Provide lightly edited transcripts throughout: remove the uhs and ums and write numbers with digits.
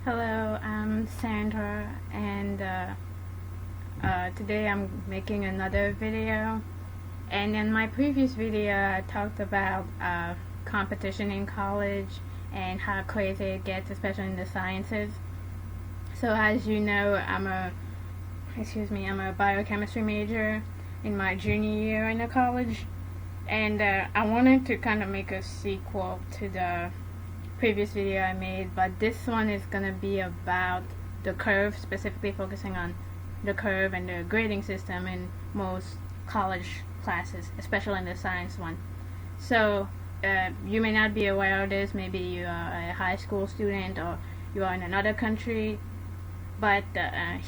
Hello, I'm Sandra, and today I'm making another video. And in my previous video, I talked about competition in college and how crazy it gets, especially in the sciences. So as you know, I'm a biochemistry major in my junior year in the college, and I wanted to kind of make a sequel to the previous video I made, but this one is going to be about the curve, specifically focusing on the curve and the grading system in most college classes, especially in the science one. So you may not be aware of this, maybe you are a high school student or you are in another country, but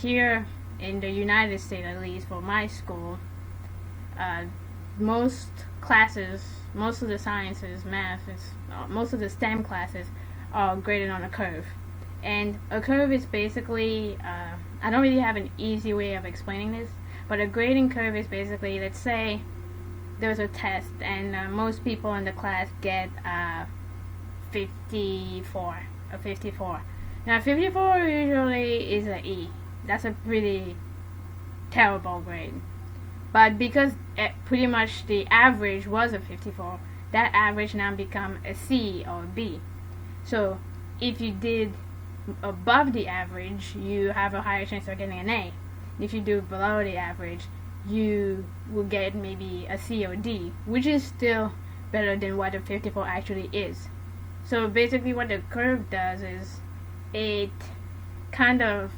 here in the United States, at least for my school, most classes, most of the sciences, most of the STEM classes are graded on a curve. And a curve is basically, I don't really have an easy way of explaining this, but a grading curve is basically, let's say there's a test and most people in the class get 54. Now 54 usually is an E. That's a pretty terrible grade. But because pretty much the average was a 54, that average now become a C or a B. So if you did above the average, you have a higher chance of getting an A. If you do below the average, you will get maybe a C or D, which is still better than what a 54 actually is. So basically what the curve does is it kind of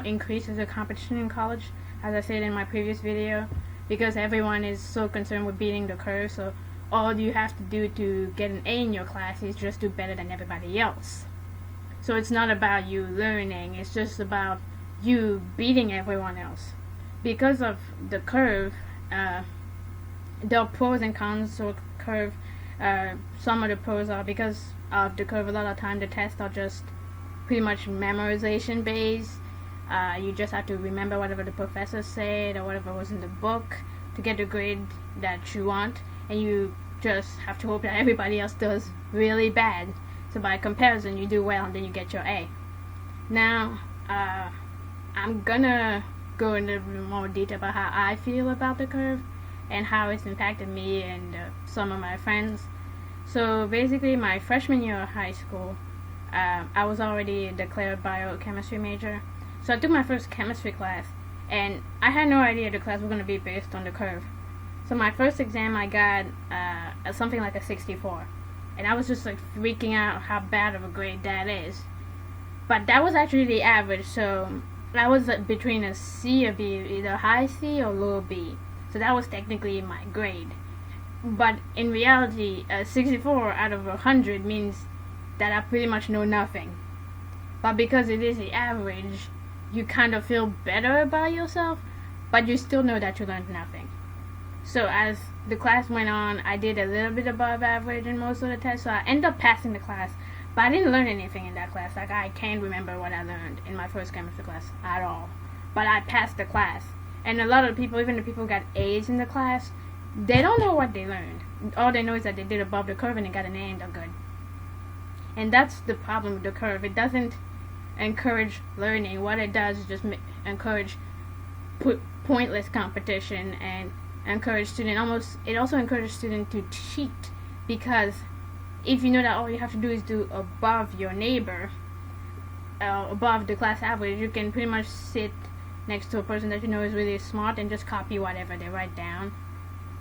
increases the competition in college, as I said in my previous video, because everyone is so concerned with beating the curve. So all you have to do to get an A in your class is just do better than everybody else. So it's not about you learning, it's just about you beating everyone else. Because of the curve, there are pros and cons to a curve. Some of the pros are because of the curve, a lot of time the tests are just pretty much memorization based. You just have to remember whatever the professor said or whatever was in the book to get the grade that you want, and you just have to hope that everybody else does really bad. So by comparison, you do well and then you get your A. Now, I'm gonna go into a little more detail about how I feel about the curve and how it's impacted me and some of my friends. So basically, my freshman year of high school, I was already a declared biochemistry major. So I took my first chemistry class, and I had no idea the class was going to be based on the curve. So my first exam, I got something like a 64. And I was just like freaking out how bad of a grade that is. But that was actually the average, so I was between a C or B, either high C or low B. So that was technically my grade. But in reality, a 64 out of 100 means that I pretty much know nothing. But because it is the average, you kind of feel better about yourself, but you still know that you learned nothing. So as the class went on, I did a little bit above average in most of the tests, so I ended up passing the class. But I didn't learn anything in that class. Like, I can't remember what I learned in my first chemistry class at all. But I passed the class. And a lot of people, even the people who got A's in the class, they don't know what they learned. All they know is that they did above the curve and they got an A and they're good. And that's the problem with the curve. It doesn't encourage learning. What it does is just encourage pointless competition and encourage students. It also encourages students to cheat, because if you know that all you have to do is do above your neighbor, above the class average, you can pretty much sit next to a person that you know is really smart and just copy whatever they write down,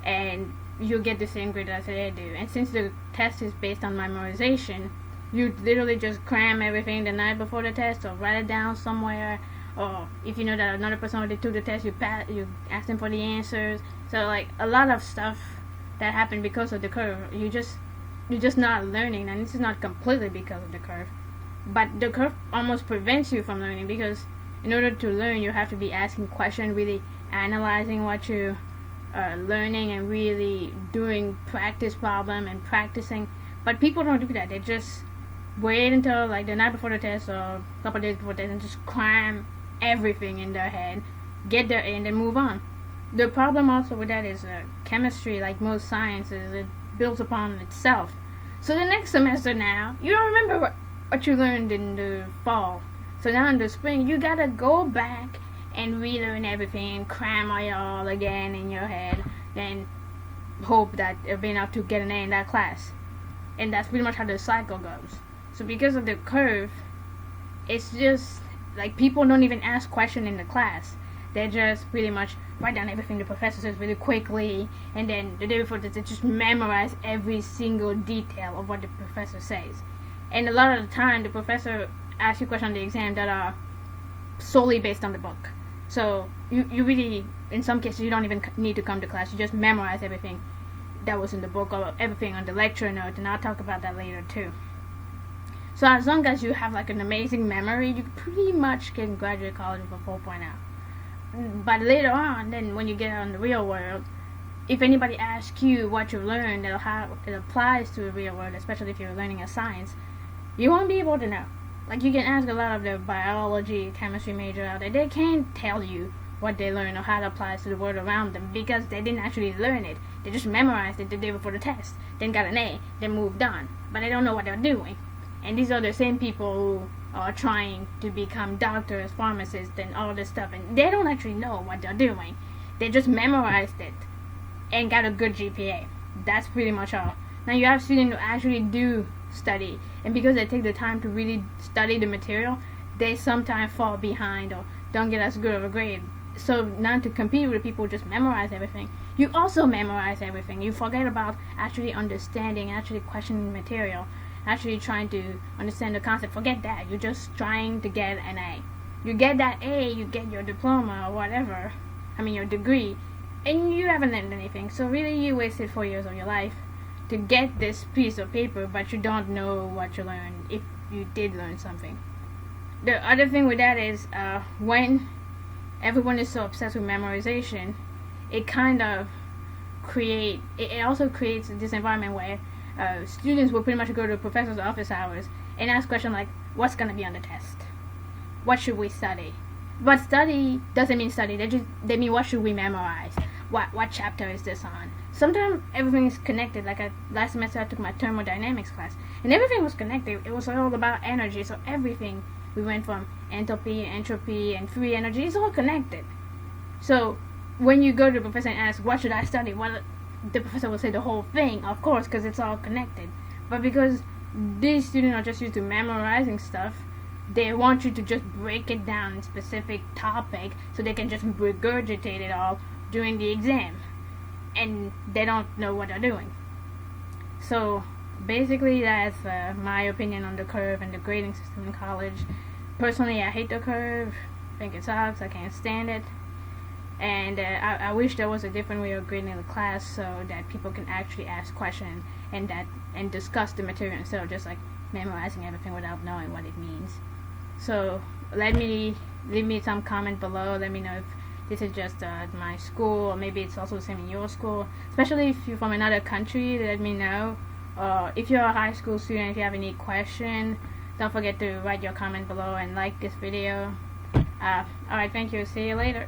and you'll get the same grade as they do. And since the test is based on memorization, you literally just cram everything the night before the test or write it down somewhere. Or if you know that another person already took the test, you ask them for the answers. So like a lot of stuff that happened because of the curve, you're just not learning. And this is not completely because of the curve, but the curve almost prevents you from learning, because in order to learn, you have to be asking questions, really analyzing what you are learning, and really doing practice problem and practicing. But people don't do that. They just wait until like the night before the test or a couple of days before the test and just cram everything in their head, get their A, and then move on. The problem also with that is chemistry, like most sciences, it builds upon itself. So the next semester now, you don't remember what you learned in the fall. So now in the spring, you gotta go back and relearn everything, cram it all again in your head, then hope that it'll be enough to get an A in that class. And that's pretty much how the cycle goes. So because of the curve, it's just like people don't even ask questions in the class. They just pretty much write down everything the professor says really quickly, and then the day before they just memorize every single detail of what the professor says. And a lot of the time, the professor asks you questions on the exam that are solely based on the book. So you really, in some cases, you don't even need to come to class. You just memorize everything that was in the book or everything on the lecture note, and I'll talk about that later too. So as long as you have like an amazing memory, you pretty much can graduate college with a 4.0. But later on, then when you get out in the real world, if anybody asks you what you learned or how it applies to the real world, especially if you're learning a science, you won't be able to know. Like you can ask a lot of the biology, chemistry major out there, they can't tell you what they learned or how it applies to the world around them because they didn't actually learn it. They just memorized it the day before the test, then got an A, then moved on. But they don't know what they're doing. And these are the same people who are trying to become doctors, pharmacists, and all this stuff, and they don't actually know what they're doing. They just memorized it and got a good GPA. That's pretty much all. Now you have students who actually do study, and because they take the time to really study the material, they sometimes fall behind or don't get as good of a grade. So now to compete with people who just memorize everything, you also memorize everything. You forget about actually understanding, actually questioning the material, actually trying to understand the concept. Forget that. You're just trying to get an A. You get that A, you get your diploma or whatever, your degree, and you haven't learned anything. So really you wasted 4 years of your life to get this piece of paper, but you don't know what you learned if you did learn something. The other thing with that is when everyone is so obsessed with memorization, it kind of it also creates this environment where students will pretty much go to the professor's office hours and ask questions like, what's going to be on the test? What should we study? But study doesn't mean study. They mean what should we memorize? What chapter is this on? Sometimes everything is connected. Like last semester I took my thermodynamics class, and everything was connected. It was all about energy. So everything, we went from enthalpy, entropy, and free energy. It's all connected. So when you go to the professor and ask, what should I study? Well, the professor will say the whole thing, of course, because it's all connected. But because these students are just used to memorizing stuff, they want you to just break it down in specific topic so they can just regurgitate it all during the exam. And they don't know what they're doing. So basically that's my opinion on the curve and the grading system in college. Personally, I hate the curve. I think it sucks. I can't stand it. And I wish there was a different way of grading the class so that people can actually ask questions and discuss the material instead of just like memorizing everything without knowing what it means. So leave me some comment below. Let me know if this is just my school, or maybe it's also the same in your school. Especially if you're from another country, let me know. If you're a high school student, if you have any question, don't forget to write your comment below and like this video. Alright, thank you. See you later.